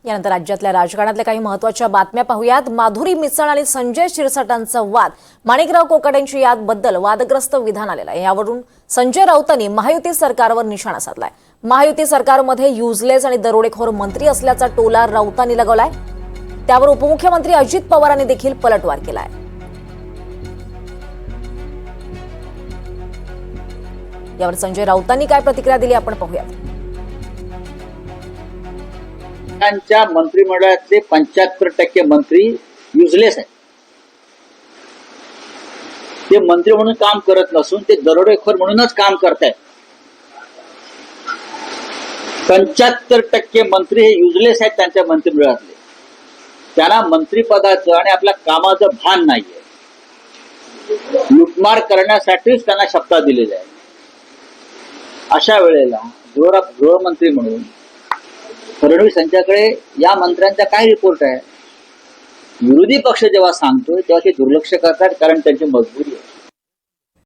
यानंतर राज्यातल्या राजकारणातल्या काही महत्त्वाच्या बातम्या पाहूयात। माधुरी मिसाळ आणि संजय शिरसाटांचा वाद, माणिकराव कोकाटेंची याबद्दल वादग्रस्त विधान आलेलं आहे। यावरून संजय राऊतांनी महायुती सरकारवर निशाणा साधलाय। महायुती सरकारमध्ये युजलेस आणि दरोडेखोर मंत्री असल्याचा टोला राऊतांनी लगावलाय। त्यावर उपमुख्यमंत्री अजित पवारांनी देखील पलटवार केलाय। यावर संजय राऊतांनी काय प्रतिक्रिया दिली आपण पाहूयात। त्यांच्या मंत्रिमंडळातले 75% मंत्री युजलेस आहेत। ते मंत्री म्हणून काम करत नसून ते दरोडेखोर म्हणूनच काम करतायत। 75% मंत्री हे युजलेस आहेत त्यांच्या मंत्रिमंडळातले। त्यांना मंत्रिपदाचं आणि आपल्या कामाचं भान नाहीये। लुटमार करण्यासाठीच त्यांना शपथ दिलेली आहे। अशा वेळेला गृहमंत्री म्हणून फडणवीस यांच्याकडे या मंत्र्यांचा काय रिपोर्ट आहे? विरोधी पक्ष जेव्हा सांगतोय तेव्हा ते दुर्लक्ष करतात, कारण त्यांची मजबुरी आहे।